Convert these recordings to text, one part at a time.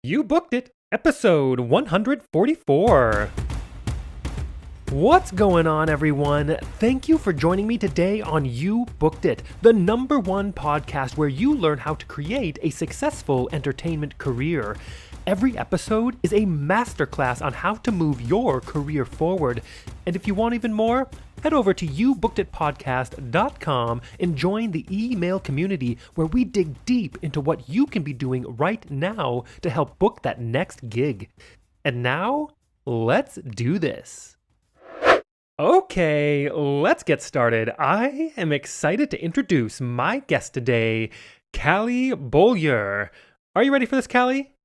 You booked it, episode 144. What's going on, everyone? Thank you for joining me today on You Booked It, the #1 podcast where you learn how to create a successful entertainment career. Every episode is a masterclass on how to move your career forward. And if you want even more, head over to youbookeditpodcast.com and join the email community where we dig deep into what you can be doing right now to help book that next gig. And now, let's do this. Okay, let's get started. I am excited to introduce my guest today, Callie Beaulieu. Are you ready for this, Callie?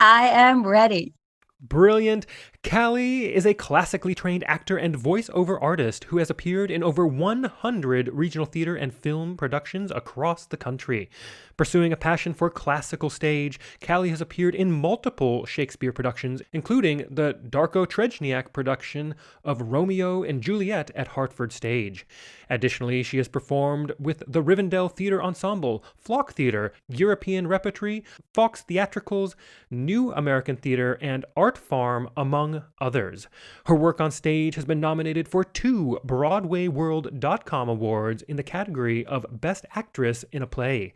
I am ready. Brilliant. Callie is a classically trained actor and voiceover artist who has appeared in over 100 regional theater and film productions across the country. Pursuing a passion for classical stage, Callie has appeared in multiple Shakespeare productions, including the Darko Trejniak production of Romeo and Juliet at Hartford Stage. Additionally, she has performed with the Rivendell Theater Ensemble, Flock Theater, European Repertory, Fox Theatricals, New American Theater, and Art Farm, among others. Her work on stage has been nominated for 2 BroadwayWorld.com awards in the category of Best Actress in a Play.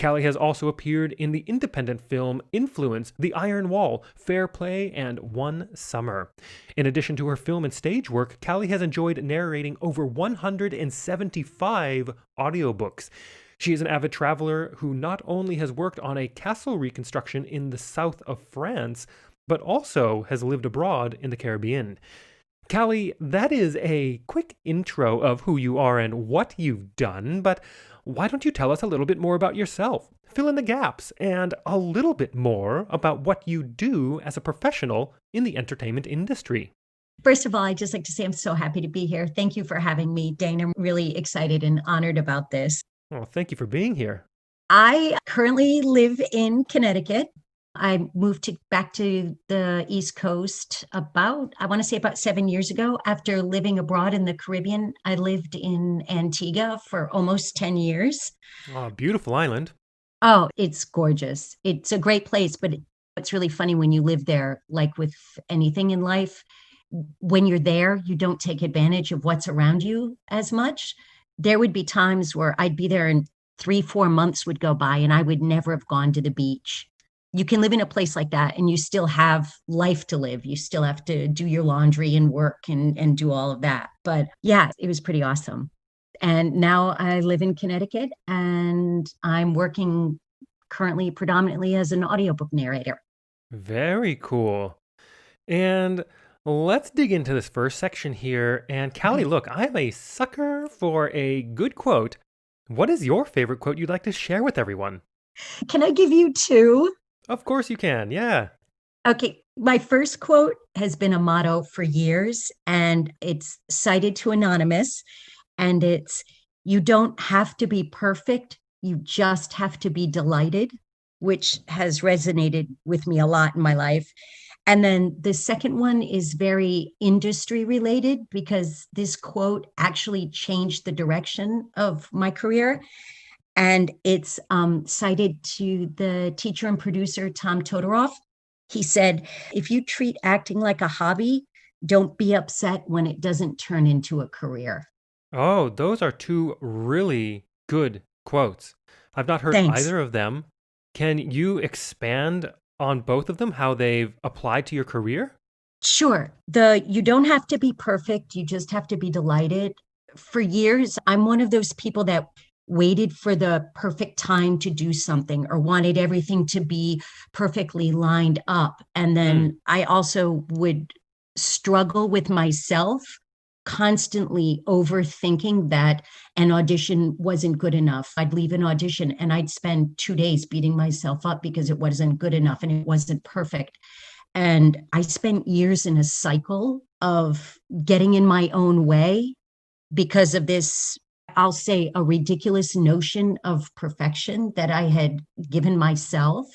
Callie has also appeared in the independent film Influence, The Iron Wall, Fair Play, and One Summer. In addition to her film and stage work, Callie has enjoyed narrating over 175 audiobooks. She is an avid traveler who not only has worked on a castle reconstruction in the south of France, but also has lived abroad in the Caribbean. Callie, that is a quick intro of who you are and what you've done, but why don't you tell us a little bit more about yourself? Fill in the gaps and a little bit more about what you do as a professional in the entertainment industry. First of all, I'd just like to say I'm so happy to be here. Thank you for having me, Dane. I'm really excited and honored about this. Oh, thank you for being here. I currently live in Connecticut. I moved back to the East Coast about 7 years ago. After living abroad in the Caribbean, I lived in Antigua for almost 10 years. Oh, beautiful island. Oh, it's gorgeous. It's a great place, but it's really funny when you live there, like with anything in life, when you're there, you don't take advantage of what's around you as much. There would be times where I'd be there and 3-4 months would go by and I would never have gone to the beach. You can live in a place like that and you still have life to live. You still have to do your laundry and work and do all of that. But yeah, it was pretty awesome. And now I live in Connecticut and I'm working currently predominantly as an audiobook narrator. Very cool. And let's dig into this first section here. And Callie, look, I'm a sucker for a good quote. What is your favorite quote you'd like to share with everyone? Can I give you 2? Of course you can, yeah. Okay, my first quote has been a motto for years, and it's cited to Anonymous, and it's, "You don't have to be perfect, you just have to be delighted," which has resonated with me a lot in my life. And then the second one is very industry related because this quote actually changed the direction of my career. And it's cited to the teacher and producer, Tom Todoroff. He said, "If you treat acting like a hobby, don't be upset when it doesn't turn into a career." Oh, those are 2 really good quotes. I've not heard Thanks. either of them. Can you expand on both of them, how they've applied to your career? Sure. You don't have to be perfect. You just have to be delighted. For years, I'm one of those people that waited for the perfect time to do something or wanted everything to be perfectly lined up. And then I also would struggle with myself, constantly overthinking that an audition wasn't good enough. I'd leave an audition and I'd spend 2 days beating myself up because it wasn't good enough and it wasn't perfect. And I spent years in a cycle of getting in my own way because of this, I'll say, a ridiculous notion of perfection that I had given myself.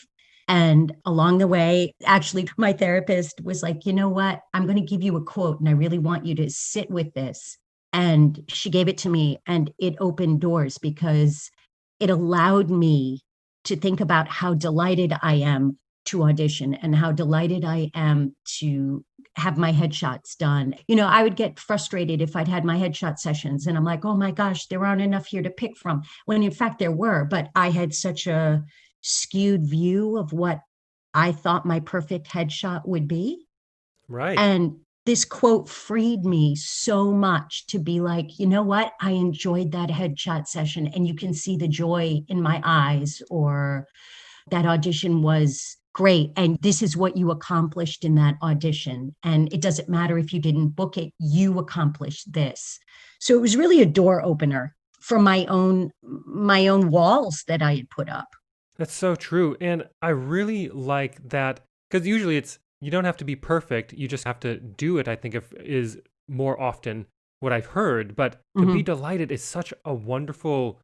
And along the way, actually, my therapist was like, "You know what? I'm going to give you a quote and I really want you to sit with this." And she gave it to me and it opened doors because it allowed me to think about how delighted I am to audition and how delighted I am to have my headshots done. I would get frustrated if I'd had my headshot sessions and I'm like, oh my gosh, there aren't enough here to pick from. When in fact there were, but I had such a skewed view of what I thought my perfect headshot would be. Right. And this quote freed me so much to be like, you know what? I enjoyed that headshot session and you can see the joy in my eyes, or that audition was great. And this is what you accomplished in that audition. And it doesn't matter if you didn't book it, you accomplished this. So it was really a door opener for my own walls that I had put up. That's so true. And I really like that, because usually it's, you don't have to be perfect. You just have to do it, I think, is more often what I've heard. But to be delighted is such a wonderful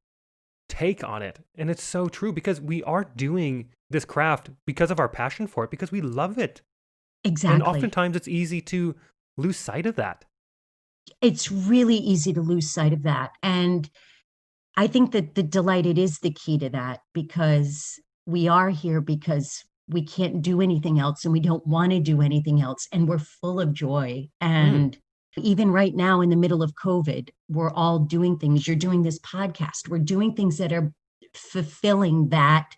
take on it. And it's so true, because we are doing this craft because of our passion for it, because we love it. Exactly. And oftentimes it's easy to lose sight of that. It's really easy to lose sight of that. And I think that the delighted is the key to that, because we are here because we can't do anything else and we don't want to do anything else. And we're full of joy. And even right now in the middle of COVID, we're all doing things. You're doing this podcast. We're doing things that are fulfilling that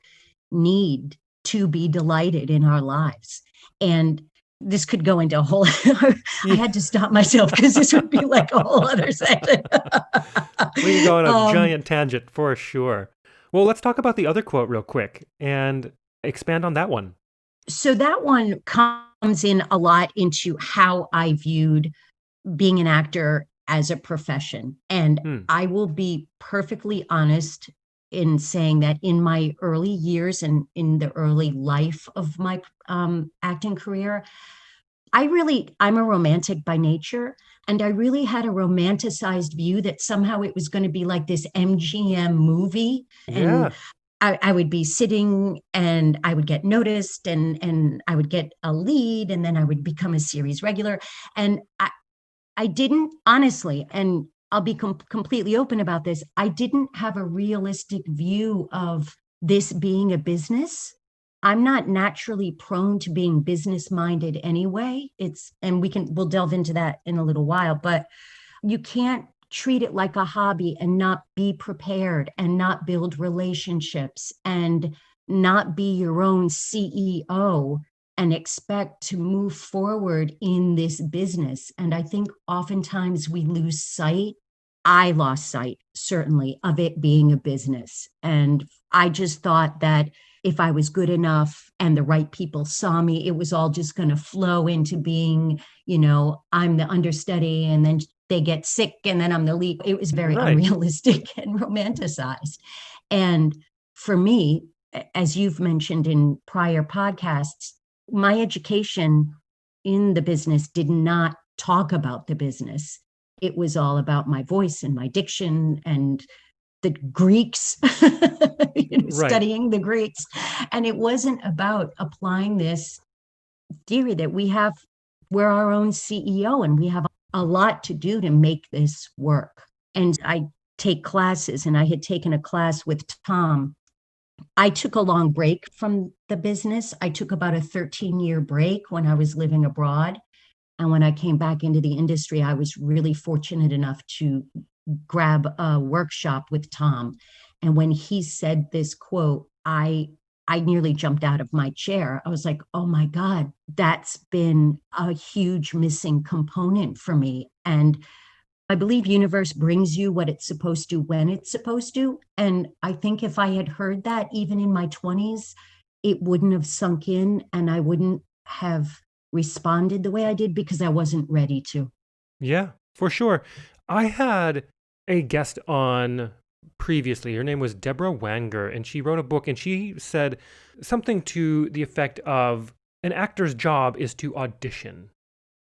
need to be delighted in our lives. And this could go into a whole, I had to stop myself because this would be like a whole other session. We can go on a giant tangent for sure. Well, let's talk about the other quote real quick and expand on that one. So that one comes in a lot into how I viewed being an actor as a profession. And I will be perfectly honest in saying that in my early years and in the early life of my acting career, I'm a romantic by nature. And I really had a romanticized view that somehow it was going to be like this MGM movie. And I would be sitting and I would get noticed and I would get a lead and then I would become a series regular. And I didn't, honestly, and I'll be completely open about this, I didn't have a realistic view of this being a business. I'm not naturally prone to being business minded anyway. And we'll delve into that in a little while, but you can't treat it like a hobby and not be prepared and not build relationships and not be your own CEO and expect to move forward in this business. And I think oftentimes we lose sight. I lost sight, certainly, of it being a business. And I just thought that if I was good enough and the right people saw me, it was all just going to flow into being, I'm the understudy and then they get sick and then I'm the lead. It was very unrealistic and romanticized. And for me, as you've mentioned in prior podcasts, my education in the business did not talk about the business. It was all about my voice and my diction and the Greeks, studying the Greeks. And it wasn't about applying this theory that we're our own CEO and we have a lot to do to make this work. And I take classes, and I had taken a class with Tom. I took a long break from the business. I took about a 13-year break when I was living abroad. And when I came back into the industry, I was really fortunate enough to grab a workshop with Tom. And when he said this quote, I nearly jumped out of my chair. I was like, oh my God, that's been a huge missing component for me. And I believe universe brings you what it's supposed to when it's supposed to. And I think if I had heard that even in my 20s, it wouldn't have sunk in and I wouldn't have responded the way I did because I wasn't ready to. Yeah, for sure. I had a guest on previously. Her name was Deborah Wanger, and she wrote a book, and she said something to the effect of an actor's job is to audition.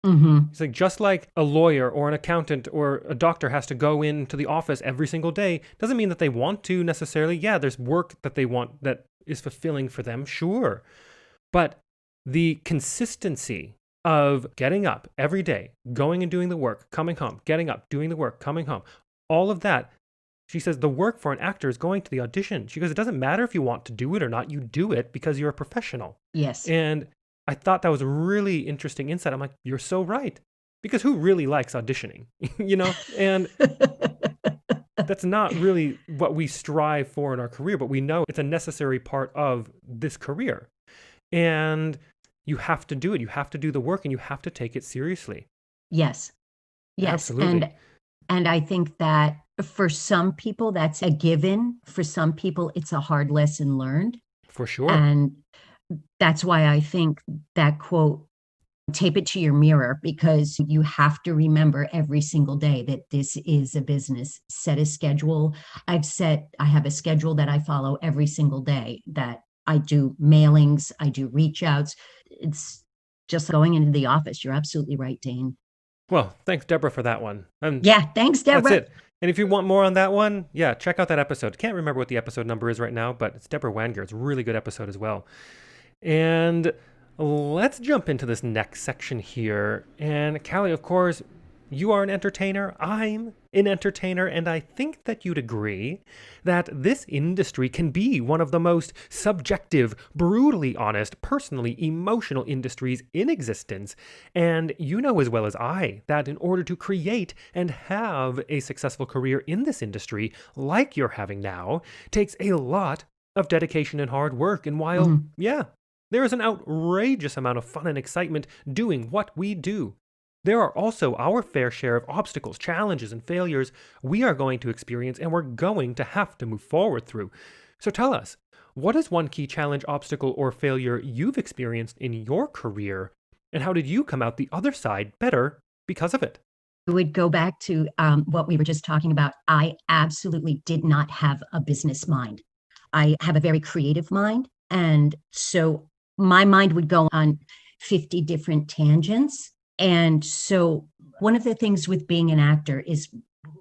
It's like, just like a lawyer or an accountant or a doctor has to go into the office every single day, doesn't mean that they want to necessarily. Yeah, there's work that they want that is fulfilling for them, sure. But the consistency of getting up every day, going and doing the work, coming home, getting up, doing the work, coming home, all of that She says the work for an actor is going to the audition. She goes, it doesn't matter if you want to do it or not. You do it because you're a professional. Yes. And I thought that was a really interesting insight. I'm like, you're so right. Because who really likes auditioning? And that's not really what we strive for in our career, but we know it's a necessary part of this career. And you have to do it. You have to do the work and you have to take it seriously. Yes. Yes. Absolutely. And I think that for some people, that's a given. For some people, it's a hard lesson learned. For sure. And that's why I think that quote, tape it to your mirror, because you have to remember every single day that this is a business. Set a schedule. I have a schedule that I follow every single day, that I do mailings, I do reach outs. It's just going into the office. You're absolutely right, Dane. Well, thanks, Deborah, for that one. Yeah, thanks, Deborah. That's it. And if you want more on that one, check out that episode. Can't remember what the episode number is right now, but it's Deborah Wanger. It's a really good episode as well. And let's jump into this next section here. And Callie, of course, you are an entertainer. I'm an entertainer. And I think that you'd agree that this industry can be one of the most subjective, brutally honest, personally emotional industries in existence. And you know as well as I that in order to create and have a successful career in this industry, like you're having now, takes a lot of dedication and hard work. And while, there is an outrageous amount of fun and excitement doing what we do, there are also our fair share of obstacles, challenges, and failures we are going to experience and we're going to have to move forward through. So tell us, what is one key challenge, obstacle, or failure you've experienced in your career, and how did you come out the other side better because of it? I would go back to what we were just talking about. I absolutely did not have a business mind. I have a very creative mind. And so my mind would go on 50 different tangents. And so one of the things with being an actor is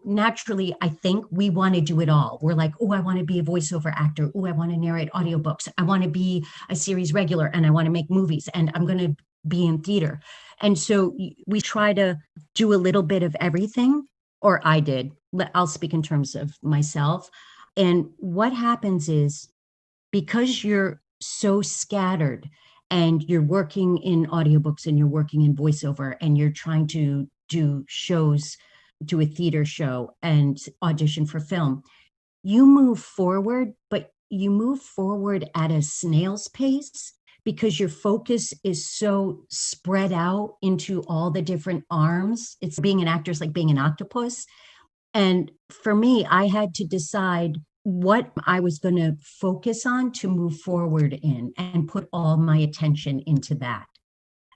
naturally, I think we want to do it all. We're like, oh, I want to be a voiceover actor. Oh, I want to narrate audiobooks. I want to be a series regular and I want to make movies and I'm going to be in theater. And so we try to do a little bit of everything, or I did. I'll speak in terms of myself. And what happens is, because you're so scattered and you're working in audiobooks and you're working in voiceover and you're trying to do shows, do a theater show and audition for film, you move forward, but you move forward at a snail's pace because your focus is so spread out into all the different arms. It's being an actor is like being an octopus. And for me, I had to decide what I was going to focus on to move forward in and put all my attention into that.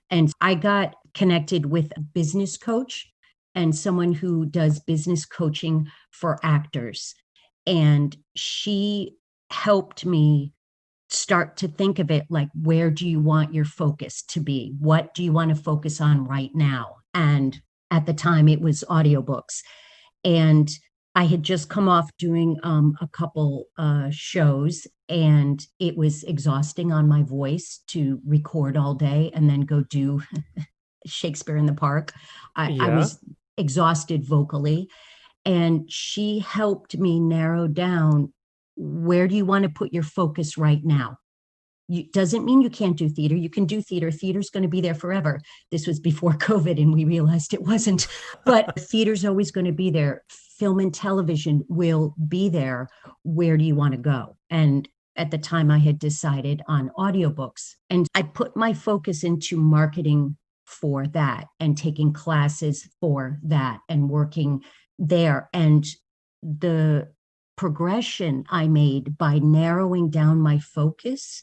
And I got connected with a business coach and someone who does business coaching for actors. And she helped me start to think of it like, where do you want your focus to be? What do you want to focus on right now? And at the time, it was audiobooks. And I had just come off doing a couple shows, and it was exhausting on my voice to record all day and then go do Shakespeare in the Park. I was exhausted vocally, and she helped me narrow down, where do you want to put your focus right now? Doesn't mean you can't do theater. You can do theater. Theater's going to be there forever. This was before COVID, and we realized it wasn't. But theater's always going to be there. Film and television will be there. Where do you want to go? And at the time, I had decided on audiobooks. And I put my focus into marketing for that and taking classes for that and working there. And the progression I made by narrowing down my focus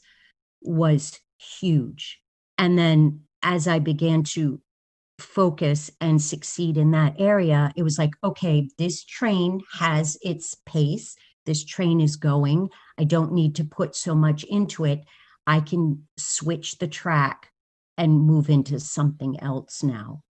was huge. And then as I began to focus and succeed in that area, it was like, okay, this train has its pace. This train is going. I don't need to put so much into it. I can switch the track and move into something else now.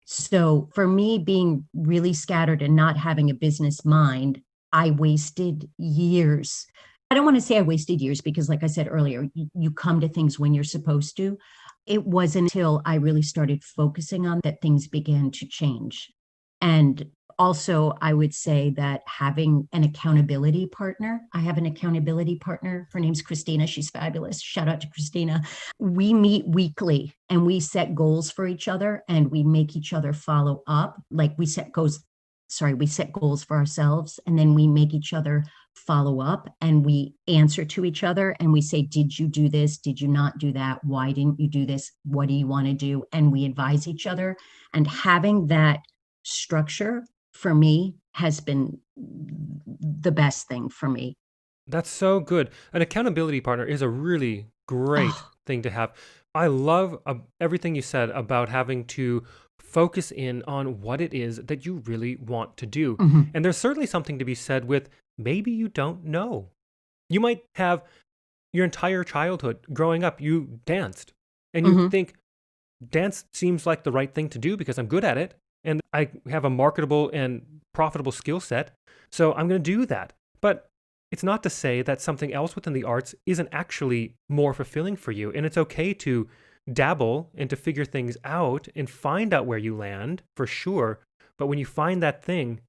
So for me, being really scattered and not having a business mind, I wasted years. I don't want to say I wasted years because, like I said earlier, you come to things when you're supposed to. It wasn't until I really started focusing on that things began to change. And Also, I would say that having an accountability partner, I have an accountability partner. Her name's Christina. She's fabulous. Shout out to Christina. We meet weekly and we set goals for each other and we make each other follow up. Like we set goals for ourselves and then we make each other follow up and we answer to each other and we say, did you do this? Did you not do that? Why didn't you do this? What do you want to do? And we advise each other. And having that structure for me has been the best thing for me. That's so good. An accountability partner is a really great Oh, thing to have. I love everything you said about having to focus in on what it is that you really want to do. mhm, And there's certainly something to be said with maybe you don't know. You might have your entire childhood growing up, you danced and you mhm. think dance seems like the right thing to do because I'm good at it and I have a marketable and profitable skill set. So I'm going to do that. But it's not to say that something else within the arts isn't actually more fulfilling for you. And it's okay to dabble and to figure things out and find out where you land for sure. But when you find that thing,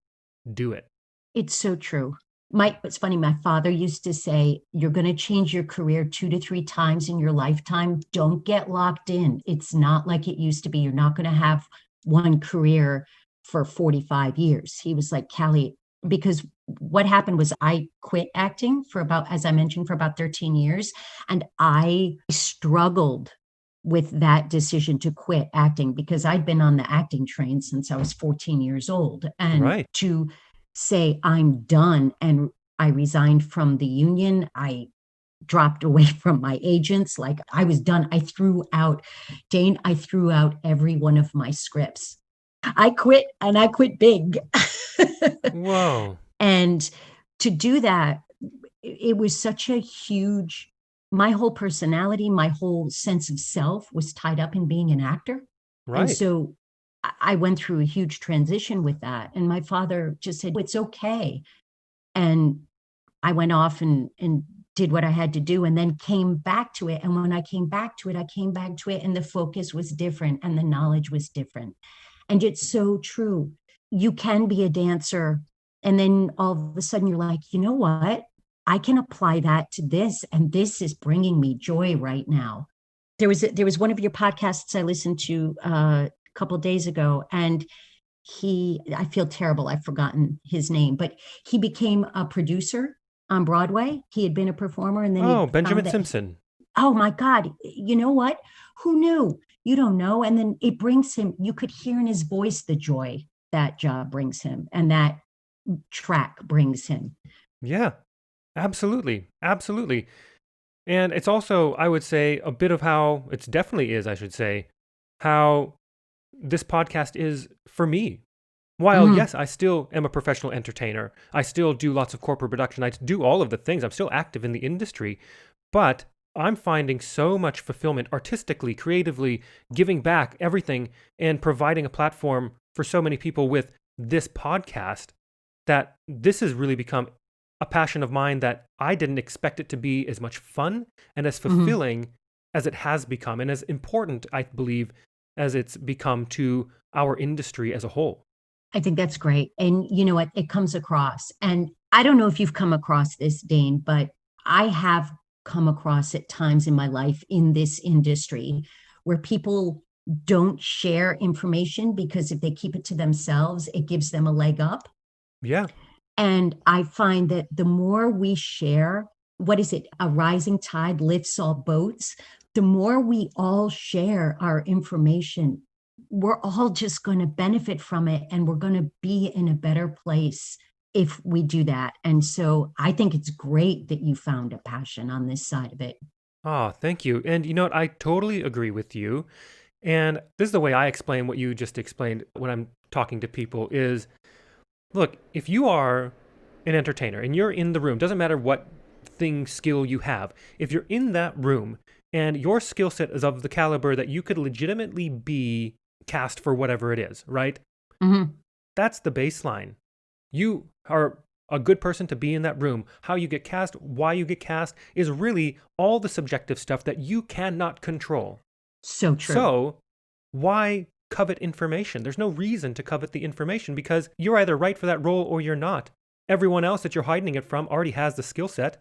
do it. It's so true. It's funny, my father used to say, you're going to change your career 2 to 3 times in your lifetime. Don't get locked in. It's not like it used to be. You're not going to have one career for 45 years. He was like, Callie, because what happened was I quit acting for about, as I mentioned, for about 13 years. And I struggled with that decision to quit acting because I'd been on the acting train since I was 14 years old. And Right. to say I'm done and I resigned from the union, I dropped away from my agents, like I was done. I threw out every one of my scripts. I quit and I quit big. Whoa. And to do that, it was such a huge, my whole personality, my whole sense of self was tied up in being an actor. And Right. so I went through a huge transition with that. And my father just said, it's okay. And I went off and did what I had to do and then came back to it. And when I came back to it, and the focus was different and the knowledge was different. And it's so true. You can be a dancer. And then all of a sudden you're like, you know what? I can apply that to this. And this is bringing me joy right now. There was one of your podcasts I listened to a couple of days ago, and I feel terrible, I've forgotten his name, but he became a producer on Broadway. He had been a performer, and then he Oh, found Benjamin that Simpson. oh my God, you know what? Who knew? You don't know. And then it brings him, you could hear in his voice the joy that job brings him and that track brings him. Yeah, absolutely. Absolutely. And it's also, I would say, a bit of how it's definitely is, I should say, how this podcast is for me. While, Mhm. yes, I still am a professional entertainer, I still do lots of corporate production, I do all of the things, I'm still active in the industry, but I'm finding so much fulfillment artistically, creatively, giving back everything and providing a platform for so many people with this podcast that this has really become a passion of mine that I didn't expect it to be as much fun and as Mhm. fulfilling as it has become, and as important, I believe, as it's become to our industry as a whole. I think that's great. And you know what? It comes across. And I don't know if you've come across this, Dane, but I have come across at times in my life in this industry where people don't share information because if they keep it to themselves, it gives them a leg up. Yeah, And I find that the more we share, what is it? A rising tide lifts all boats. The more we all share our information, we're all just going to benefit from it and we're going to be in a better place if we do that. And so I think it's great that you found a passion on this side of it. oh, thank you. And you know what? I totally agree with you. And this is the way I explain what you just explained when I'm talking to people is, look, if you are an entertainer and you're in the room, doesn't matter what skill you have, if you're in that room and your skill set is of the caliber that you could legitimately be cast for whatever it is, right? Mhm. That's the baseline. You are a good person to be in that room. How you get cast, why you get cast is really all the subjective stuff that you cannot control. So true. So why covet information. There's no reason to covet the information because you're either right for that role or you're not. Everyone else that you're hiding it from already has the skill set,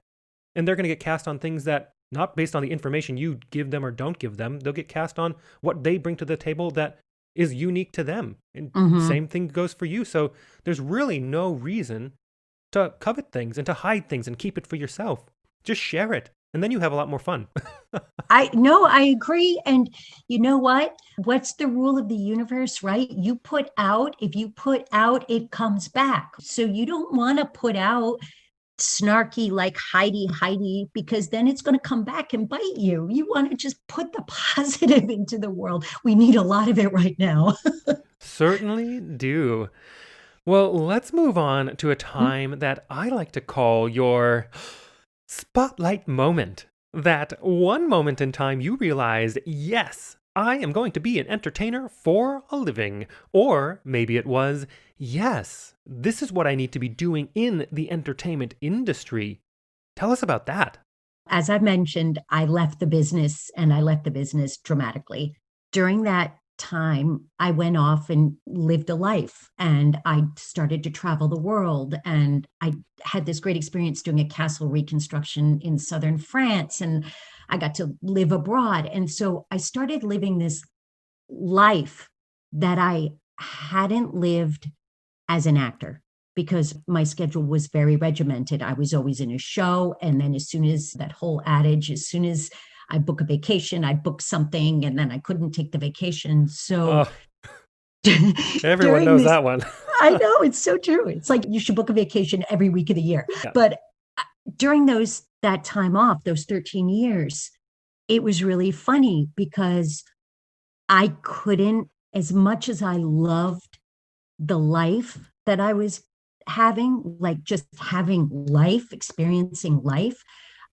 and they're going to get cast on things that, not based on the information you give them or don't give them, they'll get cast on what they bring to the table that is unique to them. And same thing goes for you. So there's really no reason to covet things and to hide things and keep it for yourself. Just share it, and then you have a lot more fun. I agree. And you know what? What's the rule of the universe, right? If you put out, it comes back. So you don't want to put out snarky like Heidi, because then it's going to come back and bite you. You want to just put the positive into the world. We need a lot of it right now. Certainly do. Well, let's move on to a time that I like to call your spotlight moment. That one moment in time you realized, yes, I am going to be an entertainer for a living. Or maybe it was, yes, this is what I need to be doing in the entertainment industry. Tell us about that. As I mentioned, I left the business, and I left the business dramatically. During that time, I went off and lived a life, and I started to travel the world, and I had this great experience doing a castle reconstruction in southern France, and I got to live abroad. And so I started living this life that I hadn't lived as an actor, because my schedule was very regimented. I was always in a show, and then as soon as that whole adage, as soon as I book a vacation, I book something, and then I couldn't take the vacation. So everyone knows that one. I know, it's so true. It's like you should book a vacation every week of the year. Yeah. But during that time off, those 13 years, it was really funny because I couldn't, as much as I loved the life that I was having, like just having life, experiencing life,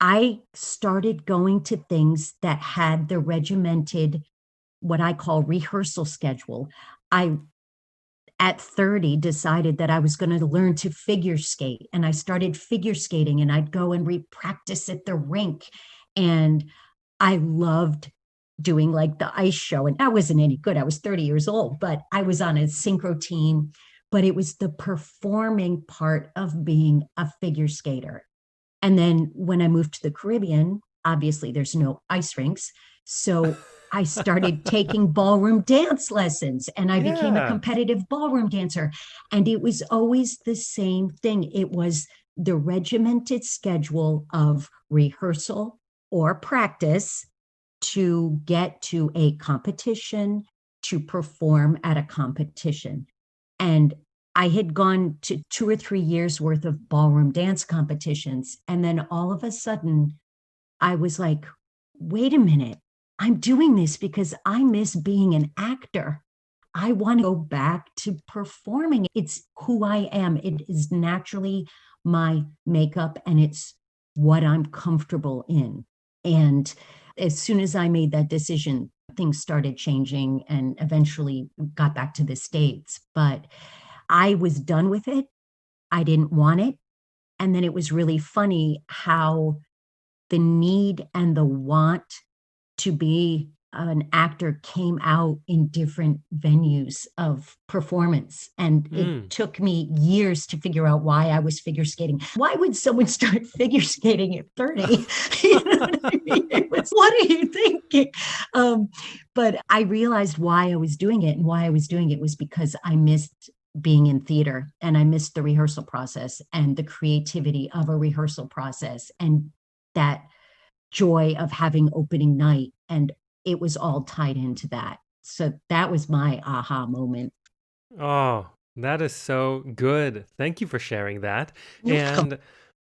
I started going to things that had the regimented, what I call rehearsal schedule. I, at 30, decided that I was going to learn to figure skate. And I started figure skating, and I'd go and re-practice at the rink. And I loved doing like the ice show. And I wasn't any good. I was 30 years old, but I was on a synchro team. But it was the performing part of being a figure skater. And then when I moved to the Caribbean, obviously there's no ice rinks. So I started taking ballroom dance lessons, and I became a competitive ballroom dancer. And it was always the same thing. It was the regimented schedule of rehearsal or practice to get to a competition, to perform at a competition. And I had gone to 2 or 3 years worth of ballroom dance competitions. And then all of a sudden, I was like, wait a minute, I'm doing this because I miss being an actor. I want to go back to performing. It's who I am. It is naturally my makeup, and it's what I'm comfortable in. And as soon as I made that decision, things started changing and eventually got back to the States. But I was done with it. I didn't want it. And then it was really funny how the need and the want to be an actor came out in different venues of performance. And it took me years to figure out why I was figure skating. Why would someone start figure skating at 30? You know what I mean? It was, what are you thinking? But I realized why I was doing it, and why I was doing it was because I missed being in theater, and I missed the rehearsal process and the creativity of a rehearsal process, and that joy of having opening night. And it was all tied into that. So that was my aha moment. Oh, that is so good. Thank you for sharing that. And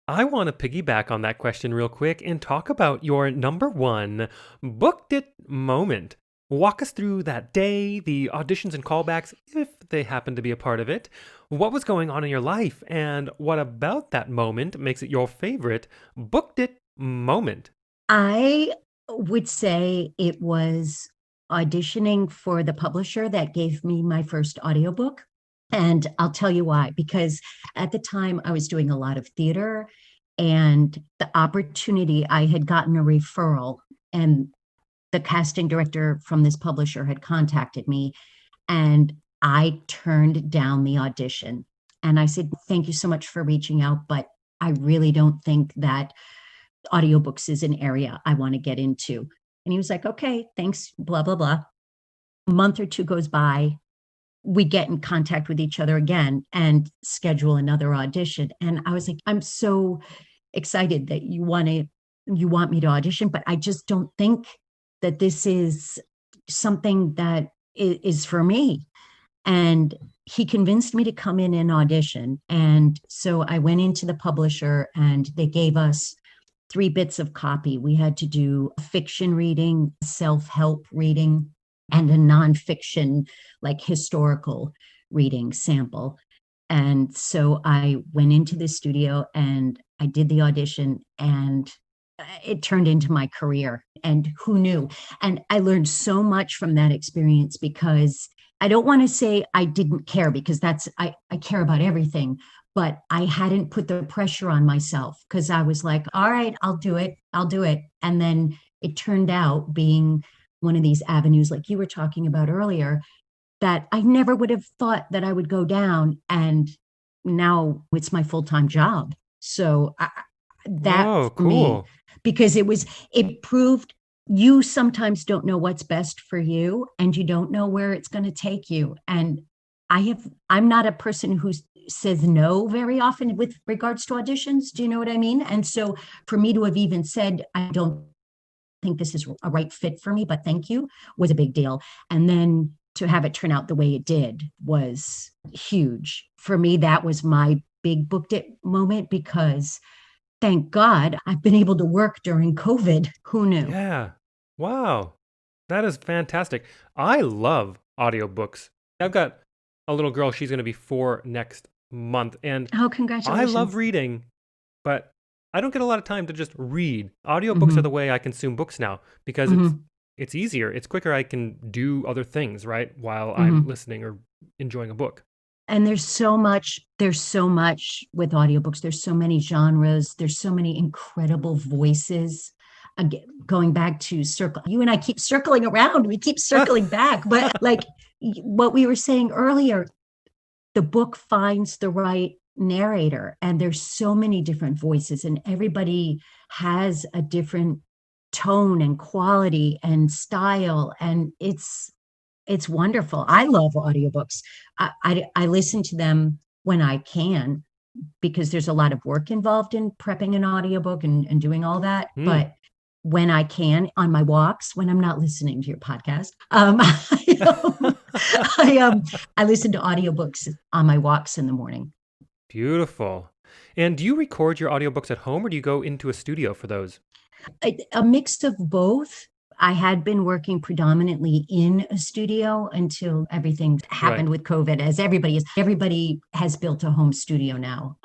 I want to piggyback on that question real quick and talk about your number one booked it moment. Walk us through that day, the auditions and callbacks, if they happen to be a part of it. What was going on in your life, and what about that moment makes it your favorite booked it moment? I would say it was auditioning for the publisher that gave me my first audiobook. And I'll tell you why, because at the time I was doing a lot of theater, and the opportunity, I had gotten a referral, and the casting director from this publisher had contacted me And I turned down the audition. And I said, thank you so much for reaching out, but I really don't think that audiobooks is an area I want to get into. And he was like, okay, thanks, blah, blah, blah. A month or two goes by. We get in contact with each other again and schedule another audition. And I was like, I'm so excited that you want me to audition, but I just don't think that this is something that is for me. And he convinced me to come in and audition. And so I went into the publisher and they gave us 3 bits of copy. We had to do a fiction reading, self-help reading, and a nonfiction, like historical reading sample. And so I went into the studio and I did the audition, and it turned into my career. And who knew? And I learned so much from that experience, because I don't want to say I didn't care, because I care about everything, but I hadn't put the pressure on myself, because I was like, all right, I'll do it. And then it turned out being one of these avenues, like you were talking about earlier, that I never would have thought that I would go down. And now it's my full-time job. So that Oh, for me, cool. because it proved you sometimes don't know what's best for you, and you don't know where it's going to take you. And I'm not a person who says no very often with regards to auditions. Do you know what I mean? And so for me to have even said, I don't think this is a right fit for me, but thank you, was a big deal. And then to have it turn out the way it did was huge. For me, that was my big booked it moment, because thank God I've been able to work during COVID. Who knew? Yeah. Wow. That is fantastic. I love audiobooks. I've got a little girl, she's going to be 4 next month, and Oh, I love congratulations. reading, but I don't get a lot of time to just read. Audiobooks are the Hmm. way I consume books now because Hmm. it's easier. It's quicker. I can do other things, right, while I'm Hmm. listening or enjoying a book. And there's so much with audiobooks. There's so many genres. There's so many incredible voices. Again, going back to circle, you and I keep circling around. We keep circling back. But like what we were saying earlier, the book finds the right narrator, and there's so many different voices, and everybody has a different tone and quality and style, and it's wonderful. I love audiobooks. I listen to them when I can, because there's a lot of work involved in prepping an audiobook and doing all that. Hmm. But when I can, on my walks, when I'm not listening to your podcast, I listen to audiobooks on my walks in the morning. Beautiful. And do you record your audiobooks at home or do you go into a studio for those? A mix of both. I had been working predominantly in a studio until everything Right. happened with COVID, as everybody has built a home studio now.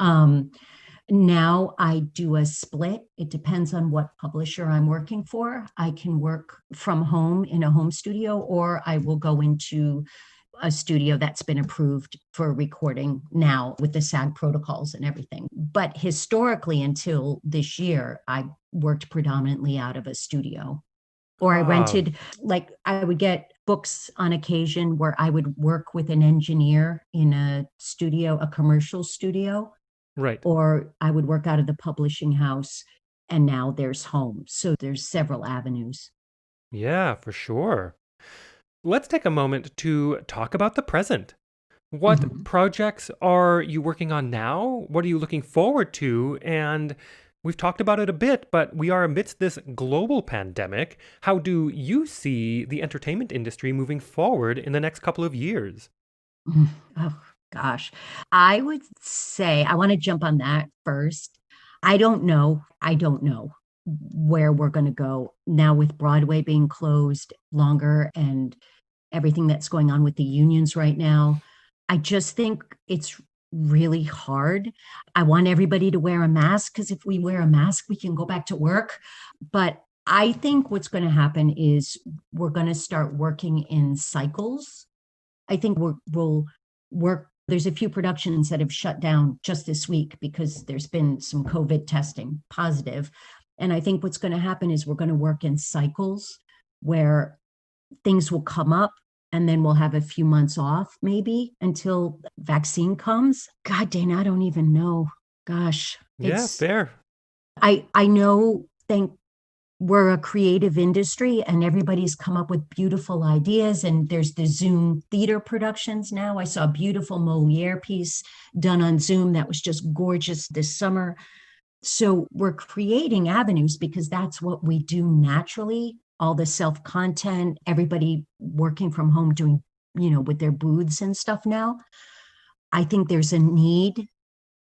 Now I do a split. It depends on what publisher I'm working for. I can work from home in a home studio, or I will go into a studio that's been approved for recording now with the SAG protocols and everything. But historically, until this year, I worked predominantly out of a studio, or I Ah, rented, like I would get books on occasion where I would work with an engineer in a studio, a commercial studio, right. or I would work out of the publishing house. And now there's home. So there's several avenues. Yeah, for sure. Let's take a moment to talk about the present. What Mhm. projects are you working on now? What are you looking forward to? And we've talked about it a bit, but we are amidst this global pandemic. How do you see the entertainment industry moving forward in the next couple of years? Oh, gosh. I would say I want to jump on that first. I don't know. I don't know where we're going to go now, with Broadway being closed longer and everything that's going on with the unions right now. I just think it's really hard. I want everybody to wear a mask, because if we wear a mask, we can go back to work. But I think what's going to happen is we're going to start working in cycles. I think we'll work. There's a few productions that have shut down just this week because there's been some COVID testing positive. And I think what's going to happen is we're going to work in cycles where things will come up. and then we'll have a few months off maybe until vaccine comes. God, Dana, I don't even know. Gosh, Yeah, fair. I know, we're a creative industry and everybody's come up with beautiful ideas, and there's the Zoom theater productions now. I saw a beautiful Moliere piece done on Zoom that was just gorgeous this summer. So we're creating avenues because that's what we do naturally. All the self-content, everybody working from home doing, with their booths and stuff now. I think there's a need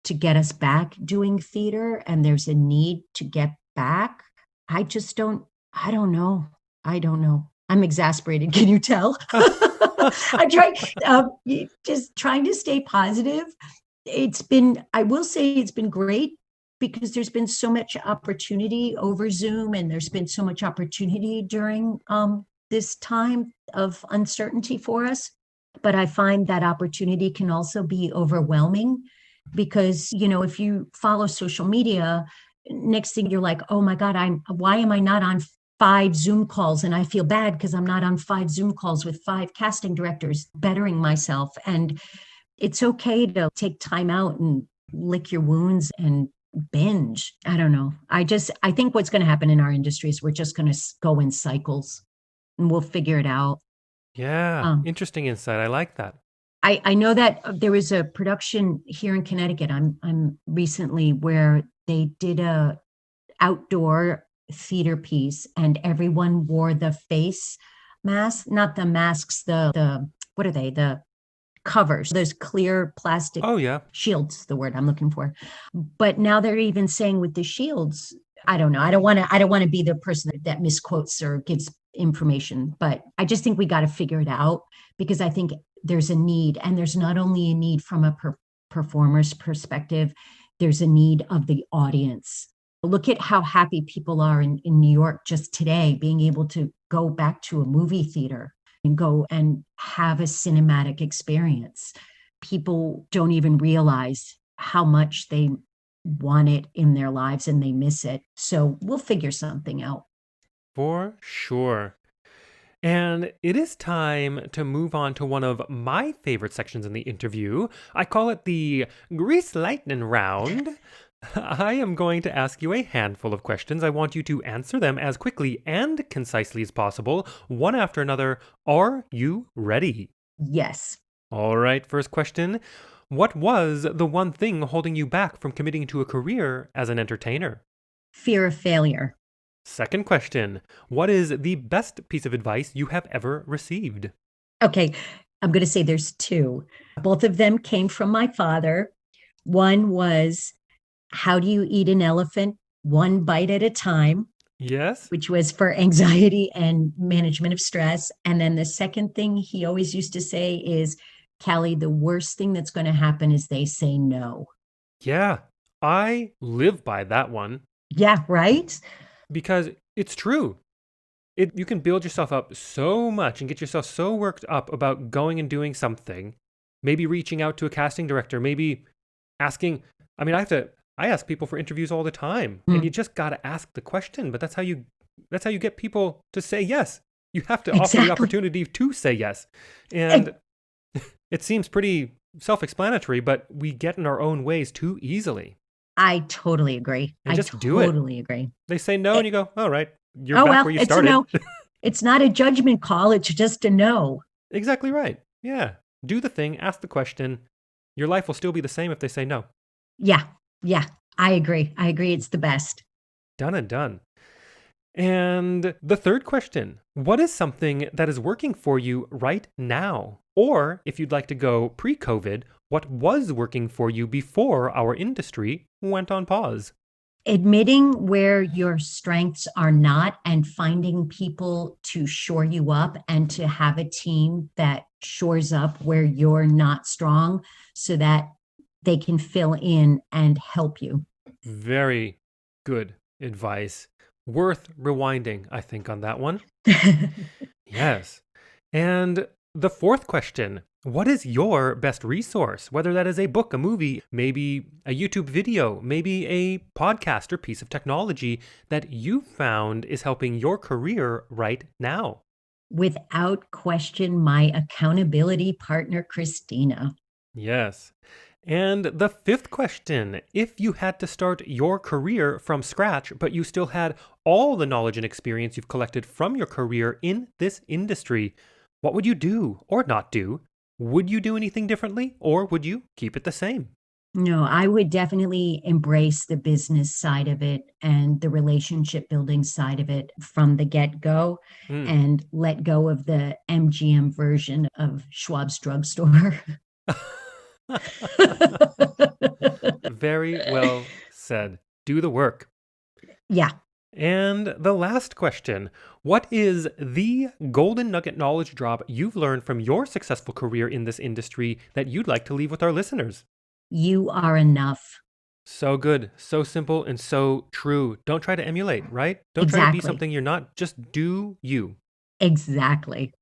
to get us back doing theater, and there's a need to get back. I just don't, I don't know. I don't know. I'm exasperated. Can you tell? I'm trying, just trying to stay positive. I will say it's been great because there's been so much opportunity over Zoom, and there's been so much opportunity during this time of uncertainty for us. But I find that opportunity can also be overwhelming because, if you follow social media, next thing you're like, oh my God, why am I not on 5 Zoom calls? And I feel bad because I'm not on 5 Zoom calls with 5 casting directors bettering myself. And it's okay to take time out and lick your wounds and binge. I don't know. I think what's going to happen in our industry is we're just going to go in cycles and we'll figure it out. Yeah, interesting insight. I like that. I know that there was a production here in Connecticut. I'm recently where they did a outdoor theater piece, and everyone wore the face mask, not the masks, the what are they? The covers, those clear plastic shields, the word I'm looking for. But now they're even saying with the shields, I don't know. I don't want to be the person that misquotes or gives information, but I just think we got to figure it out because I think there's a need, and there's not only a need from a performer's perspective, there's a need of the audience. Look at how happy people are in New York just today, being able to go back to a movie theater and go and have a cinematic experience. People don't even realize how much they want it in their lives and they miss it. So we'll figure something out. For sure. And it is time to move on to one of my favorite sections in the interview. I call it the Grease Lightning Round. I am going to ask you a handful of questions. I want you to answer them as quickly and concisely as possible, one after another. Are you ready? Yes. All right, first question. What was the one thing holding you back from committing to a career as an entertainer? Fear of failure. Second question. What is the best piece of advice you have ever received? Okay, I'm going to say there's 2. Both of them came from my father. One was, how do you eat an elephant? 1 bite at a time. Yes. Which was for anxiety and management of stress. And then the second thing he always used to say is, Callie, the worst thing that's going to happen is they say no. Yeah, I live by that one. Yeah, right? Because it's true. You can build yourself up so much and get yourself so worked up about going and doing something, maybe reaching out to a casting director, maybe asking. I mean, I ask people for interviews all the time, and you just got to ask the question, but that's how you get people to say yes. You have to offer the opportunity to say yes. And it seems pretty self-explanatory, but we get in our own ways too easily. I totally agree. And just do it. Totally agree. They say no, and you go, all right, you're back where you started. It's a no. It's not a judgment call. It's just a no. Exactly right. Yeah. Do the thing, ask the question. Your life will still be the same if they say no. Yeah. I agree. It's the best. Done and done. And the third question, what is something that is working for you right now? Or if you'd like to go pre-COVID, what was working for you before our industry went on pause? Admitting where your strengths are not and finding people to shore you up and to have a team that shores up where you're not strong so that they can fill in and help you. Very good advice. Worth rewinding, I think, on that one. Yes. And the fourth question, what is your best resource? Whether that is a book, a movie, maybe a YouTube video, maybe a podcast or piece of technology that you found is helping your career right now. Without question, my accountability partner, Christina. Yes. And the fifth question, if you had to start your career from scratch, but you still had all the knowledge and experience you've collected from your career in this industry, what would you do or not do? Would you do anything differently, or would you keep it the same? No, I would definitely embrace the business side of it and the relationship building side of it from the get go Hmm. and let go of the MGM version of Schwab's drugstore. Very well said. Do the work. Yeah. And the last question, what is the golden nugget knowledge drop you've learned from your successful career in this industry that you'd like to leave with our listeners? You are enough. So good, so simple, and so true. Don't try to emulate, right? Don't try to be Exactly. something you're not. Just do you. Exactly.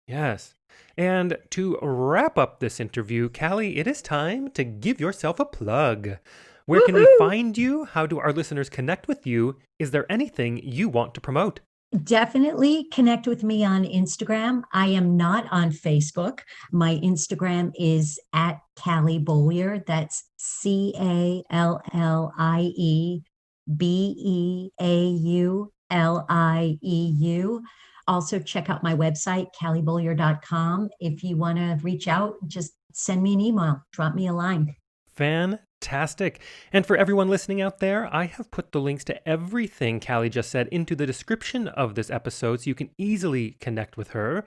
Yes. And to wrap up this interview, Callie, it is time to give yourself a plug. Where can we Woohoo! find you? How do our listeners connect with you? Is there anything you want to promote? Definitely connect with me on Instagram. I am not on Facebook. My Instagram is at Callie Beaulieu. That's CallieBeaulieu. Also, check out my website, calliebeaulieu.com. If you want to reach out, just send me an email, drop me a line. Fantastic. And for everyone listening out there, I have put the links to everything Callie just said into the description of this episode so you can easily connect with her.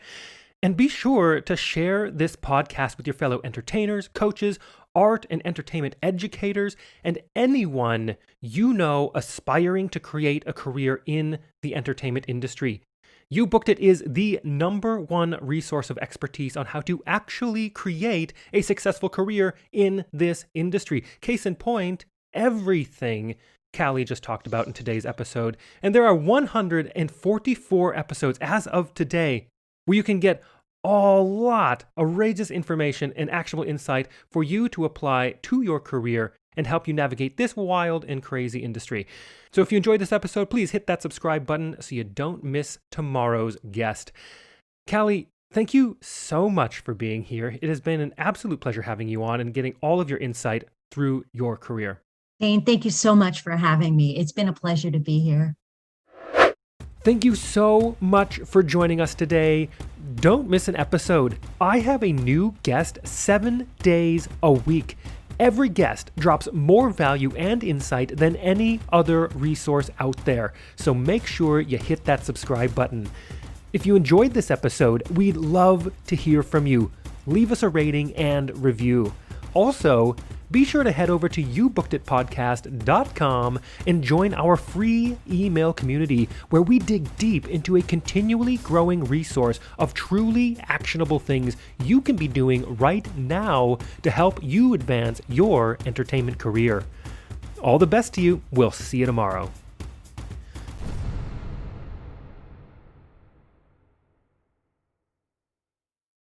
And be sure to share this podcast with your fellow entertainers, coaches, art and entertainment educators, and anyone you know aspiring to create a career in the entertainment industry. You Booked It is the #1 resource of expertise on how to actually create a successful career in this industry. Case in point, everything Callie just talked about in today's episode. And there are 144 episodes as of today where you can get a lot of outrageous information and actionable insight for you to apply to your career and help you navigate this wild and crazy industry. So if you enjoyed this episode, please hit that subscribe button so you don't miss tomorrow's guest. Callie, thank you so much for being here. It has been an absolute pleasure having you on and getting all of your insight through your career. Dane, thank you so much for having me. It's been a pleasure to be here. Thank you so much for joining us today. Don't miss an episode. I have a new guest 7 days a week. Every guest drops more value and insight than any other resource out there. So make sure you hit that subscribe button. If you enjoyed this episode, we'd love to hear from you. Leave us a rating and review. Also, be sure to head over to youbookeditpodcast.com and join our free email community where we dig deep into a continually growing resource of truly actionable things you can be doing right now to help you advance your entertainment career. All the best to you. We'll see you tomorrow.